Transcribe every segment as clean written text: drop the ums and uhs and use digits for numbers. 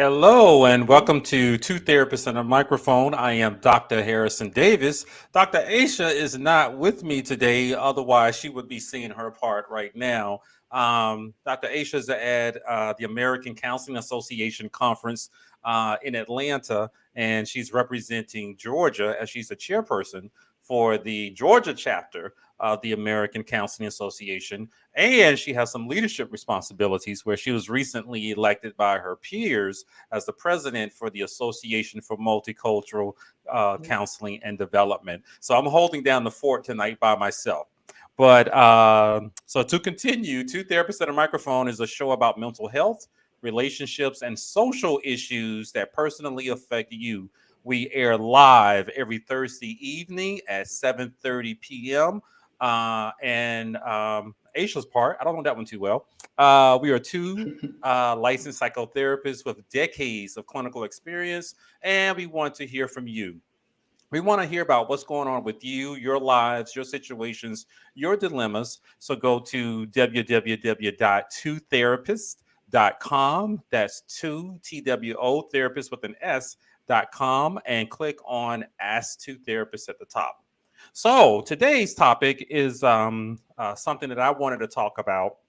Hello and welcome to Two Therapists and a Microphone. I am Dr. Harrison Davis. Dr. Aisha is not with me today, otherwise she would be singing her part right now. Dr. Aisha is at the American Counseling Association conference in Atlanta, and she's representing Georgia as she's the chairperson for the Georgia chapter of the American Counseling Association. And she has some leadership responsibilities where she was recently elected by her peers as the president for the Association for Multicultural Counseling and Development. So I'm holding down the fort tonight by myself. But so to continue, Two Therapists and a Microphone is a show about mental health, relationships, and social issues that personally affect you. We air live every Thursday evening at 7:30 p.m. And Aisha's part, I don't know that one too well. We are two licensed psychotherapists with decades of clinical experience, and we want to hear from you. We want to hear about what's going on with you, your lives, your situations, your dilemmas. So go to www.twotherapist.com. That's two, TWO, therapist with an S.com, and click on Ask Two Therapists at the top. So today's topic is something that I wanted to talk about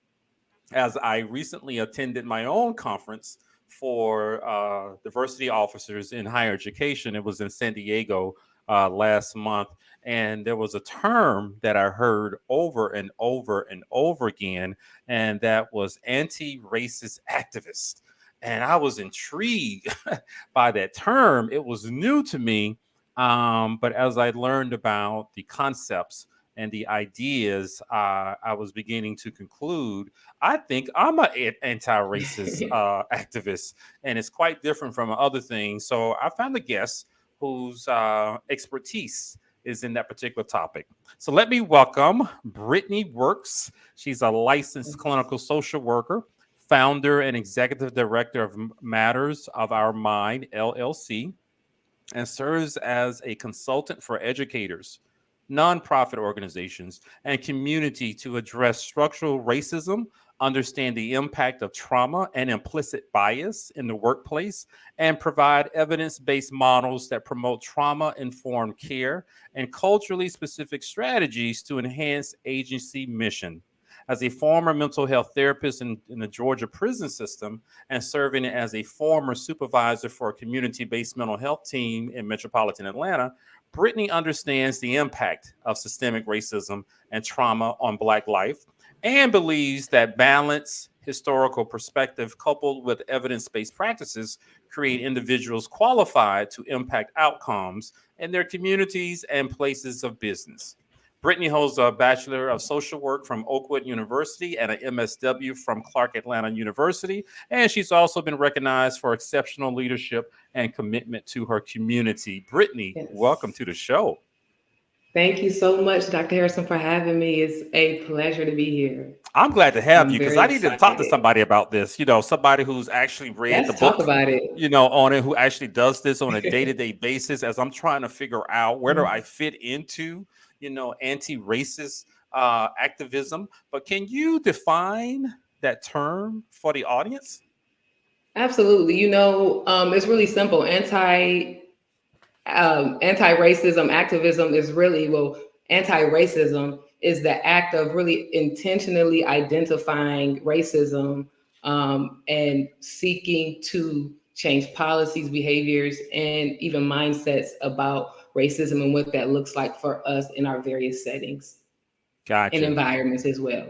as I recently attended my own conference for diversity officers in higher education. It was in San Diego last month. And there was a term that I heard over and over and over again, and that was anti-racist activist. And I was intrigued by that term. It was new to me. But as I learned about the concepts and the ideas, I was beginning to conclude, I think I'm an anti-racist activist, and it's quite different from other things. So I found a guest whose expertise is in that particular topic. So let me welcome Brittany Works. She's a licensed clinical social worker, founder and executive director of Matters of Our Mind, LLC, and serves as a consultant for educators, nonprofit organizations, and community to address structural racism, understand the impact of trauma and implicit bias in the workplace, and provide evidence-based models that promote trauma-informed care and culturally specific strategies to enhance agency mission. As a former mental health therapist in the Georgia prison system and serving as a former supervisor for a community-based mental health team in metropolitan Atlanta, Brittany understands the impact of systemic racism and trauma on Black life and believes that balanced historical perspective coupled with evidence-based practices create individuals qualified to impact outcomes in their communities and places of business. Brittany holds a Bachelor of Social Work from Oakwood University and an MSW from Clark Atlanta University. And she's also been recognized for exceptional leadership and commitment to her community. Brittany, Yes. Welcome to the show. Thank you so much, Dr. Harrison, for having me. It's a pleasure to be here. I'm glad to have I'm you because very I need to talk to excited. somebody about this. Somebody who's actually read the Let's talk book, about it. on it, who actually does this on a day-to-day basis as I'm trying to figure out where do I fit into, anti-racist activism. But can you define that term for the audience? Absolutely. It's really simple. Anti-racism activism is really, anti-racism is the act of really intentionally identifying racism and seeking to change policies, behaviors, and even mindsets about racism and what that looks like for us in our various settings and Gotcha. environments as well.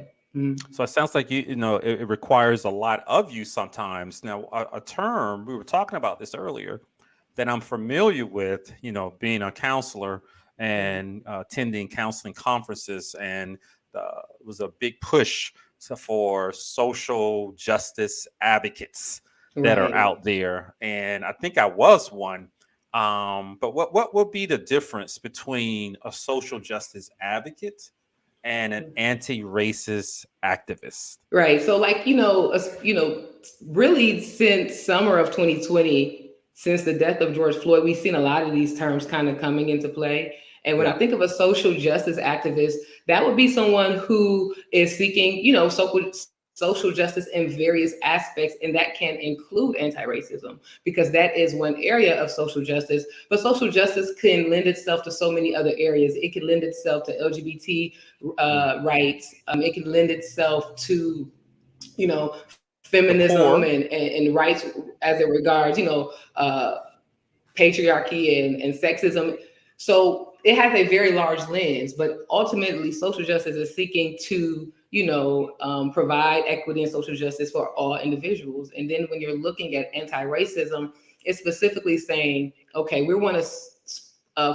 So it sounds like it requires a lot of you sometimes. Now, a term we were talking about this earlier that I'm familiar with, being a counselor and attending counseling conferences, and it was a big push for social justice advocates that are Right. out there, and I think I was one. But what would be the difference between a social justice advocate and an anti-racist activist? Right. So, really since summer of 2020, since the death of George Floyd, we've seen a lot of these terms kind of coming into play. And when Yeah. I think of a social justice activist, that would be someone who is seeking, social justice in various aspects, and that can include anti-racism because that is one area of social justice. But social justice can lend itself to so many other areas. It can lend itself to LGBT rights. It can lend itself to, The feminism poor. and rights as it regards, patriarchy and sexism. So it has a very large lens, but ultimately, social justice is seeking to, provide equity and social justice for all individuals. And then when you're looking at anti-racism, it's specifically saying, okay, we want to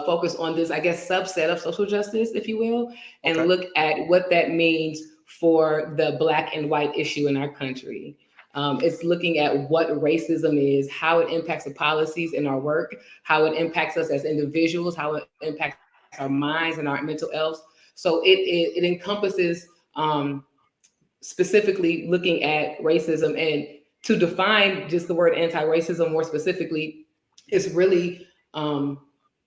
focus on this, I guess, subset of social justice, if you will, and Okay. look at what that means for the Black and white issue in our country. It's looking at what racism is, how it impacts the policies in our work, how it impacts us as individuals, how it impacts our minds and our mental health. So it encompasses specifically looking at racism. And to define just the word anti-racism more specifically, is really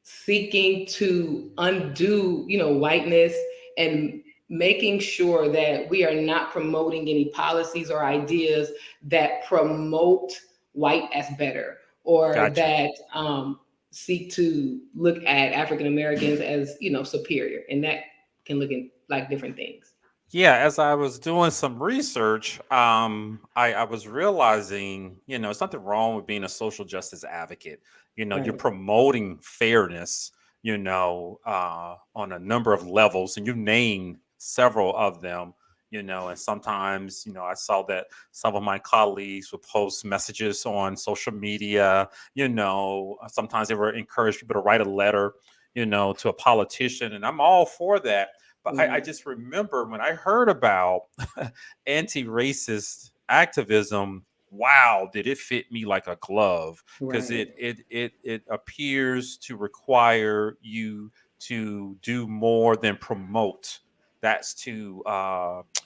seeking to undo, whiteness, and making sure that we are not promoting any policies or ideas that promote white as better, or Gotcha. that seek to look at African Americans as, superior. And that can look in like different things. Yeah, as I was doing some research, I was realizing, there's nothing wrong with being a social justice advocate. You're Right. promoting fairness, on a number of levels, and you named several of them, and sometimes, I saw that some of my colleagues would post messages on social media, sometimes they were encourage people to write a letter, to a politician, and I'm all for that, but I Right. just remember when I heard about anti-racist activism. Wow, did it fit me like a glove? Because Right. it appears to require you to do more than promote. That's to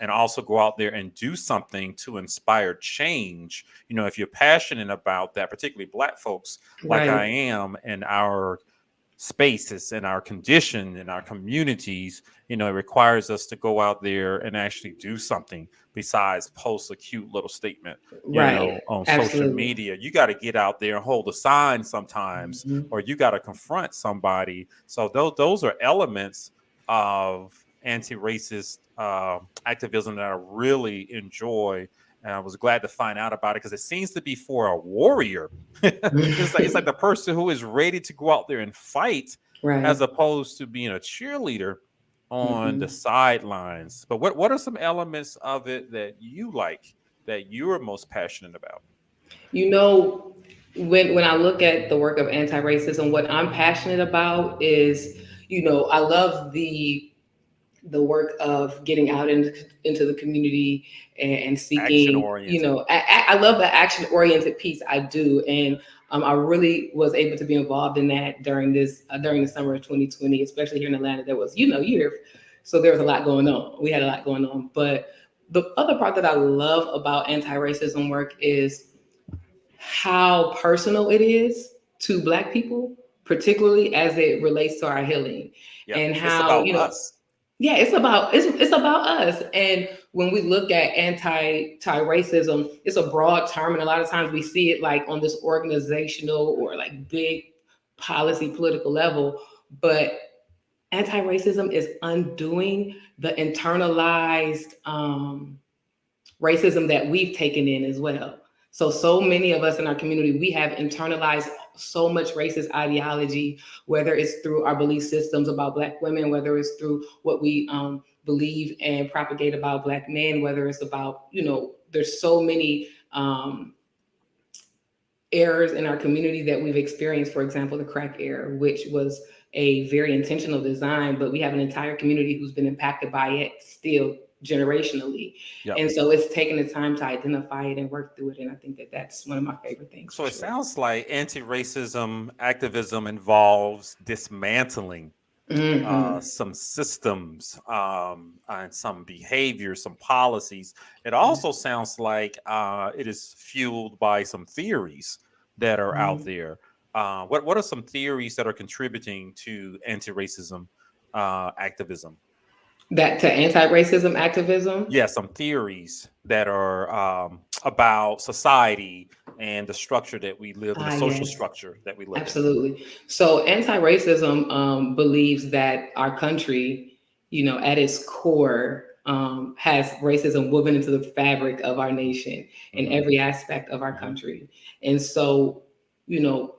and also go out there and do something to inspire change. If you're passionate about that, particularly Black folks, like I Right. am, in our spaces and our condition in our communities, it requires us to go out there and actually do something besides post a cute little statement, Right. on social Absolutely. media. You got to get out there and hold a sign sometimes, Mhm. or you got to confront somebody. So those are elements of anti-racist activism that I really enjoy. And I was glad to find out about it because it seems to be for a warrior. It's like the person who is ready to go out there and fight, as Right. opposed to being a cheerleader on the Hmm. sidelines. But what are some elements of it that you like, that you are most passionate about? You know, when I look at the work of anti-racism, what I'm passionate about is, I love the work of getting out into the community and Action seeking, oriented. I love the action oriented piece. I do. And I really was able to be involved in that during the summer of 2020, especially here in Atlanta. There was, you're, so there was a lot going on. We had a lot going on. But the other part that I love about anti-racism work is how personal it is to Black people, particularly as it relates to our healing, Yep, and it's how, about us. yeah, it's about us. And when we look at anti racism, it's a broad term, and a lot of times we see it like on this organizational or like big policy political level. But anti-racism is undoing the internalized racism that we've taken in as well. So many of us in our community, we have internalized so much racist ideology, whether it's through our belief systems about Black women, whether it's through what we believe and propagate about Black men, whether it's about, there's so many errors in our community that we've experienced. For example, the crack error, which was a very intentional design, but we have an entire community who's been impacted by it still generationally. Yep. And so it's taken the time to identify it and work through it. And I think that that's one of my favorite things So for it sure. sounds like anti-racism activism involves dismantling Hmm. some systems, and some behaviors, some policies. It also sounds like it is fueled by some theories that are out there. What are some theories that are contributing to anti-racism activism? That to anti-racism activism. Yeah, some theories that are about society and the structure that we live in, the Ah, social yes, structure that we live in. absolutely. So anti-racism believes that our country, at its core, has racism woven into the fabric of our nation in Hmm. every aspect of our Hmm. country. And so, you know,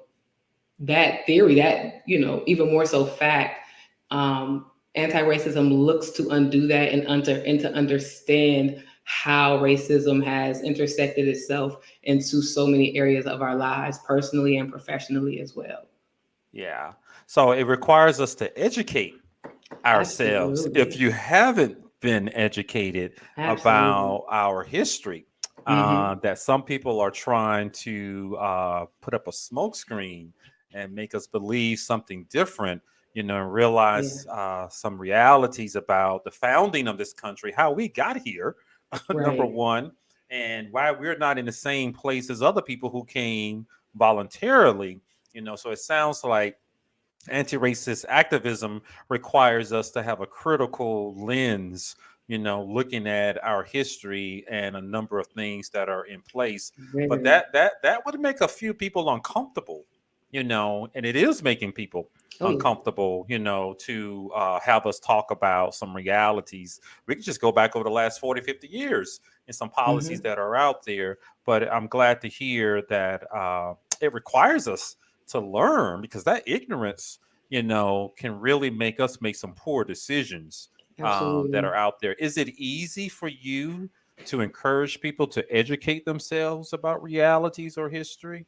that theory, that, even more so fact, um, anti-racism looks to undo that and to understand how racism has intersected itself into so many areas of our lives, personally and professionally as well. Yeah. So it requires us to educate ourselves. If Absolutely. you haven't been educated Absolutely. about our history, Hmm. that some people are trying to put up a smokescreen and make us believe something different, and Yeah. realize some realities about the founding of this country, how we got here, number Right. one, and why we're not in the same place as other people who came voluntarily. So it sounds like anti-racist activism requires us to have a critical lens, looking at our history and a number of things that are in place. But Very. that would make a few people uncomfortable, and it is making people Oh yeah. uncomfortable, to have us talk about some realities. We could just go back over the last 40, 50 years and some policies Hmm. that are out there. But I'm glad to hear that it requires us to learn, because that ignorance, can really make us make some poor decisions that Absolutely. are out there. Is it easy for you to encourage people to educate themselves about realities or history,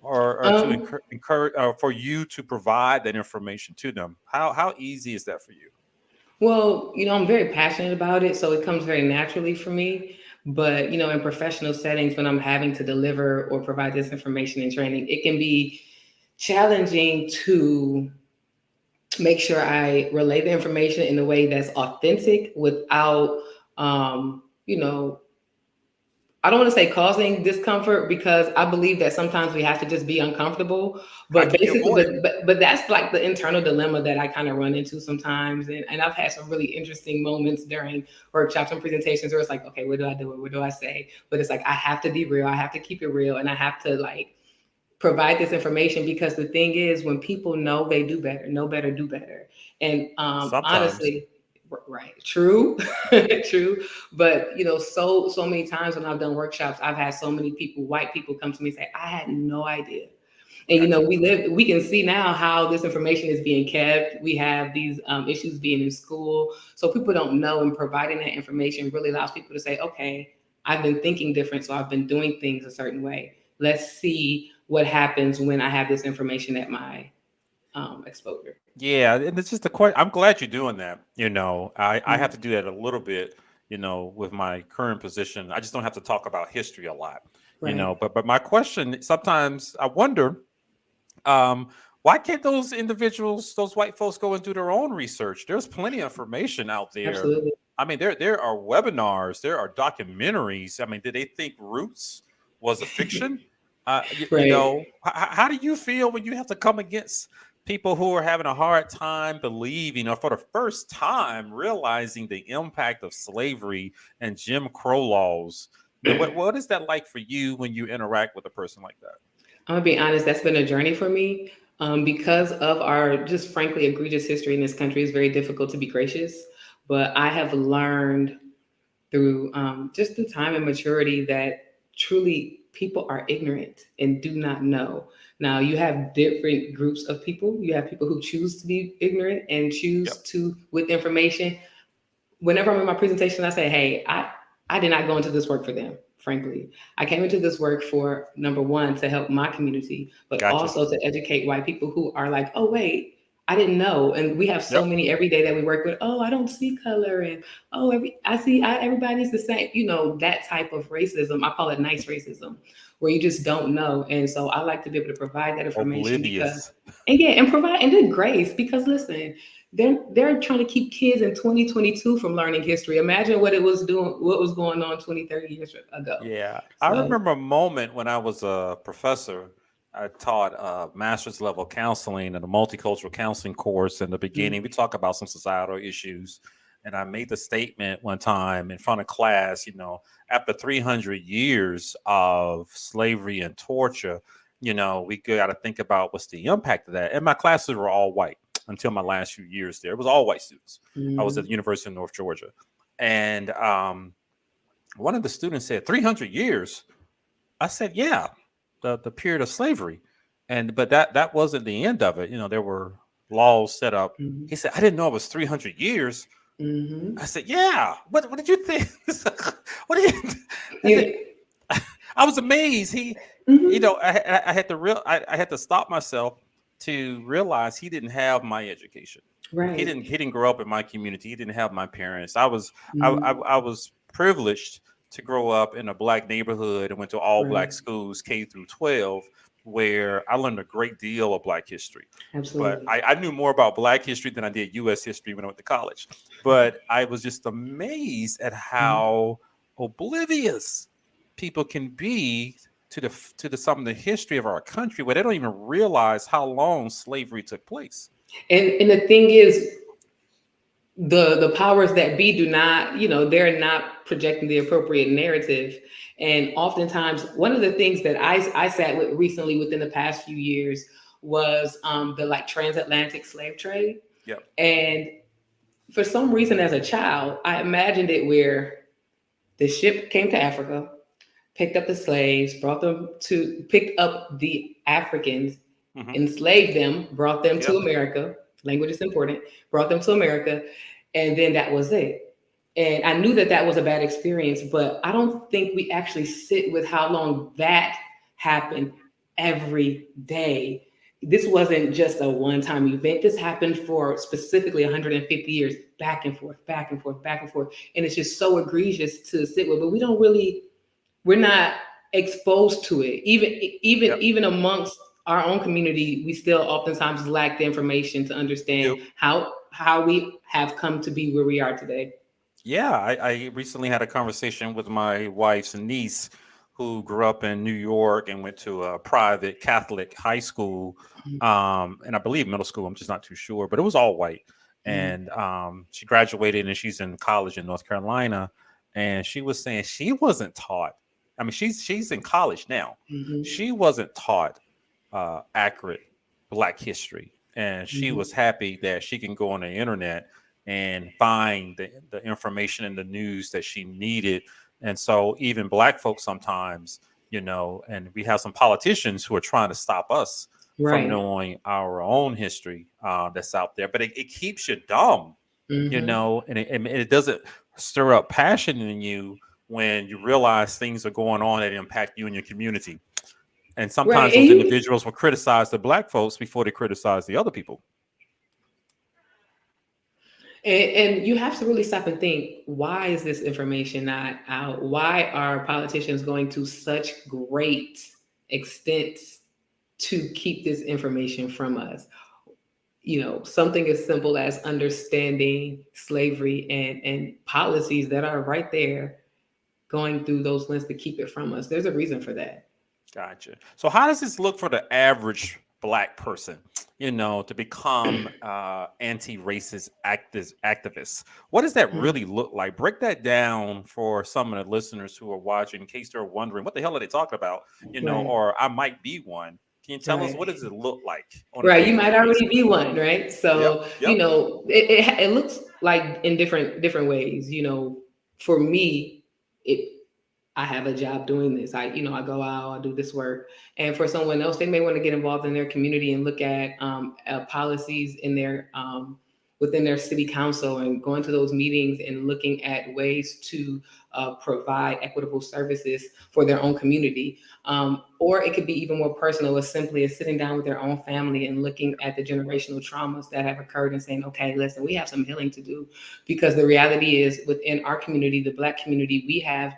or to Um, encourage, or for you to provide that information to them? How easy is that for you? well, I'm very passionate about it, so it comes very naturally for me. But, in professional settings, when I'm having to deliver or provide this information and training, it can be challenging to make sure I relay the information in a way that's authentic without, um, you know, I don't want to say causing discomfort because I believe that sometimes we have to just be uncomfortable. How But can you basically, avoid it? but that's like the internal dilemma that I kind of run into sometimes. And I've had some really interesting moments during workshops and presentations where it's like, okay, what do I do? What do I say? But it's like I have to be real. I have to keep it real, and I have to like provide this information because the thing is when people know, they do better, know better, do better. And Sometimes. honestly, right, true. True. But so many times when I've done workshops, I've had so many people, white people, come to me and say, I had no idea. And Got you. we can see now how this information is being kept. We have these issues being in school, so people don't know, and providing that information really allows people to say, okay, I've been thinking different, so I've been doing things a certain way. Let's see what happens when I have this information at my exposure. Yeah, and it's just a question. I'm glad you're doing that. I have Mhm. to do that a little bit, with my current position. I just don't have to talk about history a lot, Right. But my question, sometimes I wonder, um, why can't those individuals, those white folks, go and do their own research? There's plenty of information out there. Absolutely. I mean, there are webinars, there are documentaries. I mean, did they think Roots was a fiction? Right. How do you feel when you have to come against people who are having a hard time believing, or for the first time realizing the impact of slavery and Jim Crow laws? What is that like for you when you interact with a person like that? I'm gonna be honest, that's been a journey for me. Because of our just frankly egregious history in this country, is very difficult to be gracious. But I have learned through just the time and maturity that truly people are ignorant and do not know. Now, you have different groups of people. You have people who choose to be ignorant and Yep. choose to, with information, whenever I'm in my presentation, I say, hey, I did not go into this work for them, frankly. I came into this work for number one, to help my community, but Gotcha. also to educate white people who are like, oh, wait, I didn't know. And we have so Yep. many every day that we work with. Oh, I don't see color. And oh, everybody's the same. That type of racism. I call it nice racism, where you just don't know. And so I like to be able to provide that information because, Oblivious. and yeah, and provide and then grace because listen, they're trying to keep kids in 2022 from learning history. Imagine what was going on 20, 30 years ago. Yeah, I So, remember a moment when I was a professor. I taught master's level counseling and a multicultural counseling course. In the beginning, we mm, talk about some societal issues, and I made the statement one time in front of class, after 300 years of slavery and torture, we got to think about what's the impact of that. And my classes were all white until my last few years there. It was all white students. I was at the University of North Georgia. And one of the students said, 300 years? I said, yeah, the period of slavery. But that wasn't the end of it. There were laws set up. Mhm. He said, I didn't know it was 300 years. Mhm. I said, yeah. What did you think? What did you, I Yeah. said, I was amazed. Mhm. I had to I had to stop myself to realize he didn't have my education. Right. He didn't grow up in my community. He didn't have my parents. Mhm. I was privileged to grow up in a black neighborhood and went to all black Right. schools K through 12, where I learned a great deal of black history. But Absolutely. I knew more about black history than I did US history when I went to college. But I was just amazed at Mhm. how oblivious people can be to some of the history of our country, where they don't even realize how long slavery took place. And the thing is, the powers that be do not, they're not projecting the appropriate narrative. And oftentimes, one of the things that I sat with recently within the past few years was the like transatlantic slave trade. Yep. And for some reason, as a child, I imagined it where the ship came to Africa, picked up the slaves, picked up the Africans, Hmm. enslaved them, brought them to Yep. America. Language is important. Brought them to America, and then that was it. And I knew that that was a bad experience, but I don't think we actually sit with how long that happened every day. This wasn't just a one-time event. This happened for specifically 150 years, back and forth, back and forth, back and forth. And it's just so egregious to sit with, but we're not exposed to it. Yep. Even amongst our own community, we still oftentimes lack the information to We understand do. how we have come to be where we are today. Yeah, I recently had a conversation with my wife's niece who grew up in New York and went to a private Catholic high school, and I believe middle school. I'm just not too sure, but it was all white. Mm-hmm. And she graduated and she's in college in North Carolina. And she was saying she wasn't taught. I mean, she's in college now. Mm-hmm. She wasn't taught accurate Black history, and she Mm-hmm. was happy that she can go on the internet and find the information in the news that she needed. And so even Black folks sometimes, and we have some politicians who are trying to stop us from Right. knowing our own history that's out there. But it keeps you dumb, Mm-hmm. and it doesn't stir up passion in you when you realize things are going on that impact you and your community. And Right. sometimes And those you individuals will criticize the Black folks before they criticize the other people. and you have to really stop and think, why is this information not out? Why are politicians going to such great extents to keep this information from us? Something as simple as understanding slavery and policies that are right there, going through those lists to keep it from us. There's a reason for that. Gotcha. So how does this look for the average Black person, to become anti-racist activists? What does that Hmm. really look like? Break that down for some of the listeners who are watching, in case they're wondering, what the hell are they talking about? Right. Or I might be one. Can you tell us, Right. what does it look like on a Right. You day-to-day might basis? already be one, right? Yep. So, Yep. it looks like in different ways. For me, it I have a job doing this. I go out, I do this work. And for someone else, they may want to get involved in their community and look at policies in their within their city council and going to those meetings and looking at ways to provide equitable services for their own community. Or it could be even more personal, as simply as sitting down with their own family and looking at the generational traumas that have occurred and saying, okay, listen, we have some healing to do. Because the reality is, within our community, the Black community, we have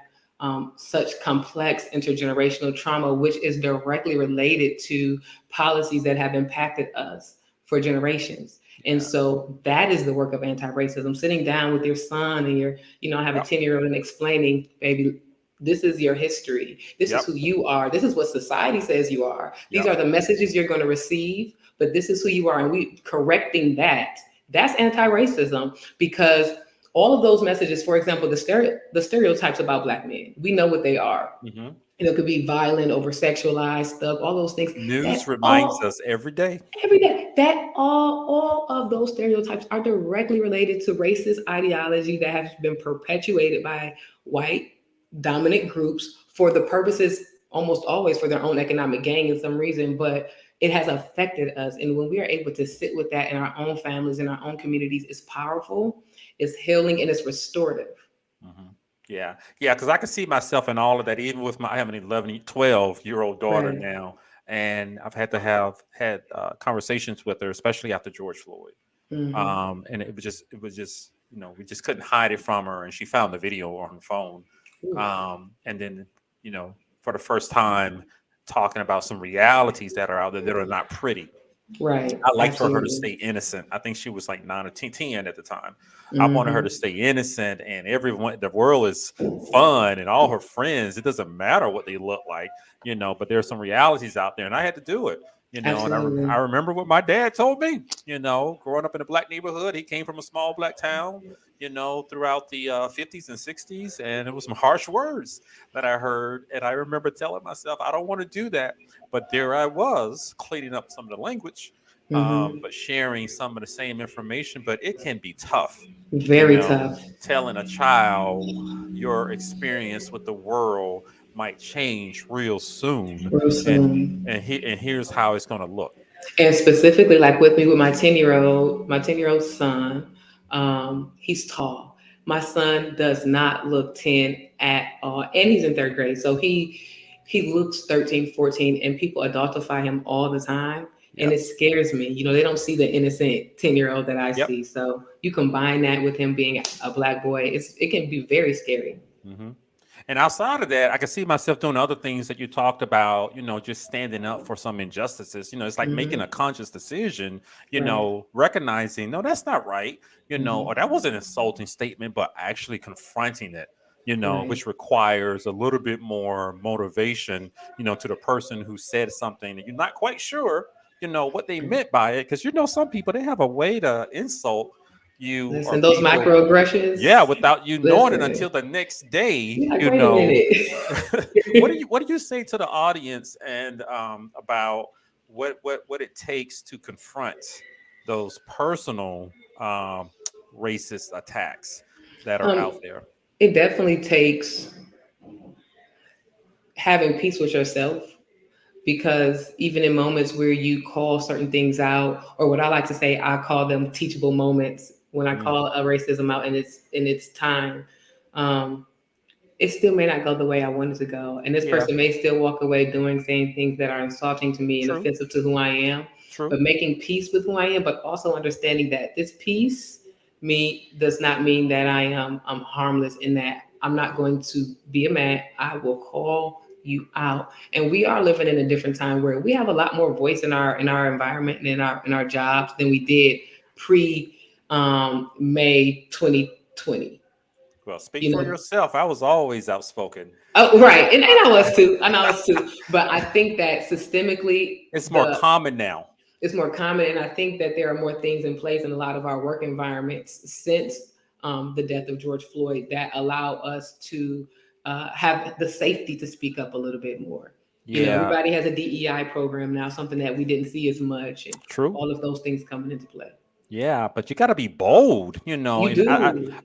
such complex intergenerational trauma, which is directly related to policies that have impacted us for generations. And Yeah. so that is the work of anti-racism, sitting down with your son and I have a Yep. 10-year-old, and explaining, baby, this is your history. This is Yep. who you are. This is what society says you are. These Yep. are the messages you're going to receive, but this is who you are. And we correcting that. That's anti-racism, because all of those messages, for example, the stereotypes about Black men, we know what they are. Hmm. It could be violent, over sexualized stuff, all those things. That News reminds all us every day. every day, that all of those stereotypes are directly related to racist ideology that has been perpetuated by white dominant groups for the purposes, almost always for their own economic gain in some reason, but it has affected us. And when we are able to sit with that in our own families, in our own communities, it's powerful, it's healing, and it's restorative. Hmm. Yeah, yeah, because I can see myself in all of that, even with my, I have an 11, 12-year-old daughter Right. now, and I've had to have had conversations with her, especially after George Floyd. Hmm. And it was just, we just couldn't hide it from her, and she found the video on her phone. And then, for the first time, talking about some realities that are out there that are not pretty. Right. I liked for her to Absolutely. stay innocent. I think she was like 9 or 10 at the time. I wanted her to Hmm. stay innocent, and everyone, the world is fun, and all her friends. It doesn't matter what they look like, But there's some realities out there, and I had to do it, And I Absolutely. remember what my dad told me, growing up in a black neighborhood. He came from a small black town, throughout the 50s and 60s, and it was some harsh words that I heard, and I remember telling myself, I don't want to do that, but there I was cleaning up some of the language, Hmm. but sharing some of the same information. But it can be tough, you Very know, tough. telling a child your experience with the world might change real soon, Real and soon. here's how it's going to look. And specifically, like with me, with my 10-year old son, he's tall. My son does not look 10 at all, and he's in third grade, so he looks 13, 14, and people adultify him all the time, and it Yep. scares me. They don't see the innocent 10-year-old that I Yep. see. So you combine that with him being a Black boy, it can be very scary. Hmm. And outside of that, I can see myself doing other things that you talked about, just standing up for some injustices. It's like making Hmm. a conscious decision, Right. recognizing, no, that's not right, or Hmm. that was an insulting statement, but actually confronting it, Right. which requires a little bit more motivation, to the person who said something that you're not quite sure, what they meant by it. Because, some people, they have a way to insult you or Listen, those people, yeah, microaggressions. without you knowing it Listen, until the next day, you're like, wait a minute. what do you say to the audience and about what it takes to confront those personal racist attacks that are out um, there? it definitely takes having peace with yourself, because even in moments where you call certain things out, or what I like to say, I call them teachable moments. When I Mm, call a racism out in its time, um, it still may not go the way I want it to go, and this yeah, person may still walk away saying things that are insulting to me and true, offensive to who I am. true. But making peace with who I am, but also understanding that this peace me does not mean that I'm harmless, in that I'm not going to be a man. I will call you out. And we are living in a different time where we have a lot more voice in our environment and in our jobs than we did pre May 2020. Well, speak You for know, yourself. I was always outspoken. oh, right, and I, I was too. And I was too. But I think that systemically, it's more the common now. it's more common, and I think that there are more things in place in a lot of our work environments since the death of George Floyd that allow us to have the safety to speak up a little bit more. Yeah, Everybody has a DEI program now, something that we didn't see as much, and true. all of those things coming into play. Yeah, but you got to be bold, You And do.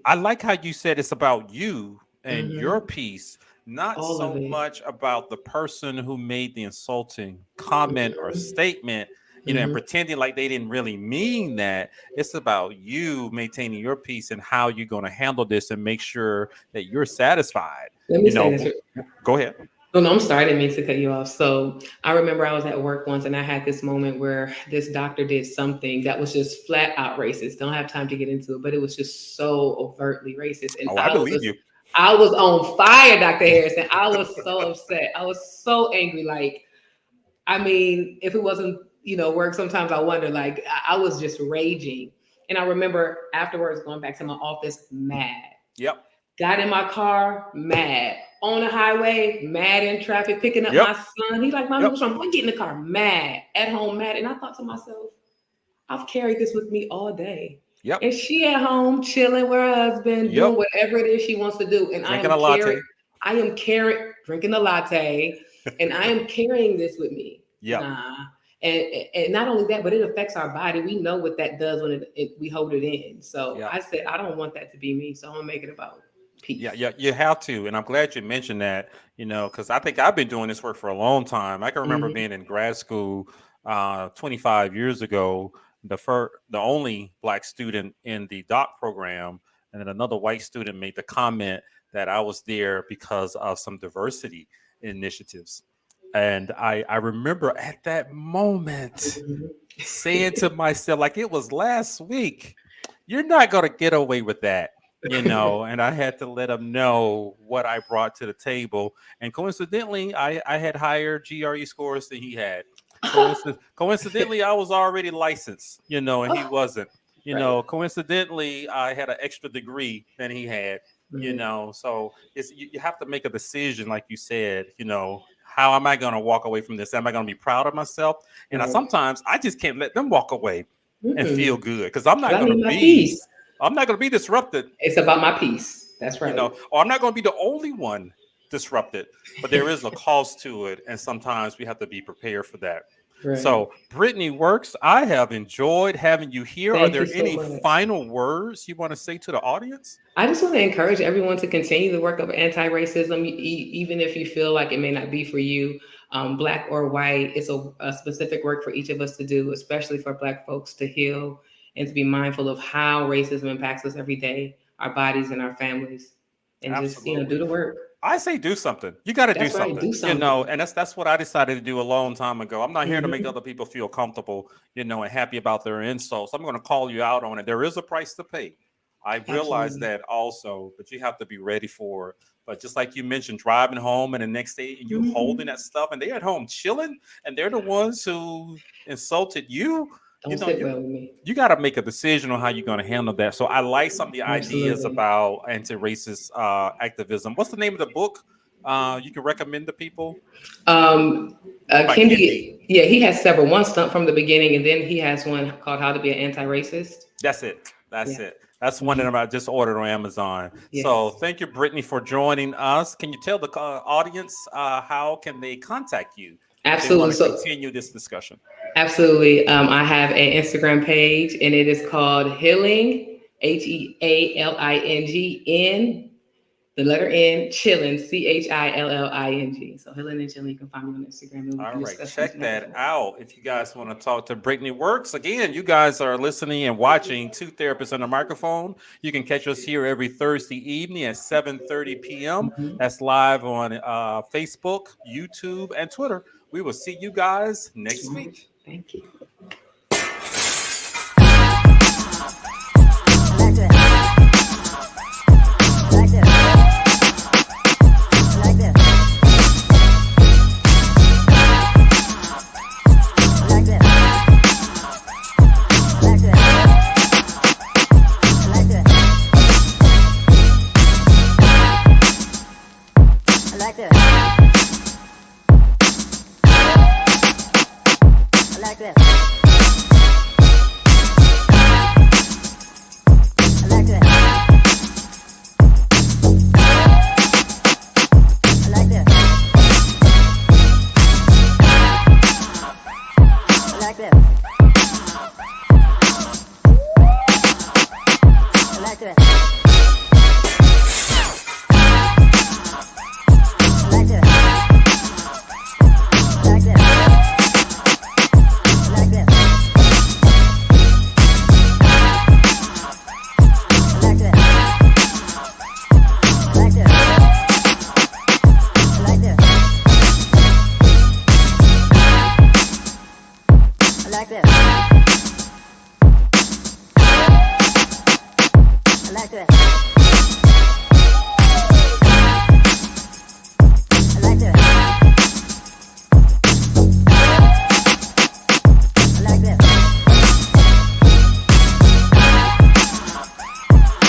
I like how you said it's about you and your Hmm. piece, not All of so it. much about the person who made the insulting comment or statement, and Hmm. pretending like they didn't really mean that. It's about you maintaining your peace and how you're going to handle this and make sure that you're satisfied. Let me You say know, this. Go ahead. Oh, no, I'm sorry. I didn't mean to cut you off. So I remember I was at work once and I had this moment where this doctor did something that was just flat out racist. Don't have time to get into it, but it was just so overtly racist. And Oh, I I believe was you. I was on fire, Dr. Harrison. I was so upset. I was so angry. Like, I mean, if it wasn't, work, sometimes I wonder, like, I was just raging. And I remember afterwards going back to my office mad. Yep. Got in my car, mad. On the highway, mad in traffic, picking up Yep. my son. He's like, Mommy, Yep. what's wrong? Boy, get in the car, mad. At home, mad. And I thought to myself, I've carried this with me all day. Yep. and she at home chilling with her husband, doing Yep. whatever it is she wants to do. And Drinking a latte. I am carrying, drinking a latte, and I am carrying this with me. Yep. Nah. And not only that, but it affects our body. We know what that does when we hold it in. So Yep. I said, I don't want that to be me. So I'm gonna make it about Yeah, peace. yeah, you have to, and I'm glad you mentioned that. Because I think I've been doing this work for a long time. I can remember Hmm. being in grad school 25 years ago, the only black student in the doc program, and then another white student made the comment that I was there because of some diversity initiatives, and I remember at that moment saying to myself, like it was last week, you're not going to get away with that. And I had to let him know what I brought to the table. And coincidentally, I had higher GRE scores than he had. Coincidentally, I was already licensed, and he wasn't. Right. Coincidentally, I had an extra degree than he had. Mhm. So you have to make a decision, like you said. How am I going to walk away from this? Am I going to be proud of myself? And Right. sometimes I just can't let them walk away and feel Mm-mm. good because I'm 'Cause not I going to need my be peace. I'm not going to be disrupted, It's about my peace. That's right. or I'm not going to be the only one disrupted. But there is a cost to it, and sometimes we have to be prepared for that. Right. So, Brittany Works, I have enjoyed having you here. Are Thank you there so any much. final words you want to say to the audience? I just want to encourage everyone to continue the work of anti-racism, even if you feel like it may not be for you, black or white. It's a specific work for each of us to do, especially for Black folks to heal and to be mindful of how racism impacts us every day, our bodies and our families, and just do Absolutely. the work. I say do something. You got to do That's right. something, Do something. and that's what I decided to do a long time ago. I'm not here to make Hmm. other people feel comfortable, and happy about their insults. I'm going to call you out on it. There is a price to pay. I realize Absolutely. that also, but you have to be ready for it. But just like you mentioned, driving home and the next day you holding Hmm. that stuff, and they're at home chilling, and they're the ones who insulted you. You Don't know, sit you well with me. you got to make a decision on how you're going to handle that. So I like some of the ideas Absolutely. about anti-racist activism. What's the name of the book you can recommend to people? Um, By Kendi. Kendi, yeah, he has several. One stunt from the beginning, and then he has one called "How to Be an Anti-Racist." That's it. That's Yeah. it. That's one Mhm. that I just ordered on Amazon. So Yes. thank you, Brittany, for joining us. Can you tell the audience how can they contact you if they want Absolutely. to So, continue this discussion? absolutely. I have an Instagram page, and it is called Healing, HeaLing, the letter N, chilling, ChILLING. So, Healing and Chilling. You can find me on Instagram, and we All can right, discuss things check back and that forth. out. If you guys want to talk to Brittany Works, again, you guys are listening and watching Two Therapists on the Microphone. You can catch us here every Thursday evening at 7:30 p.m. Mhm. That's live on Facebook, YouTube, and Twitter. We will see you guys next week. Thank you.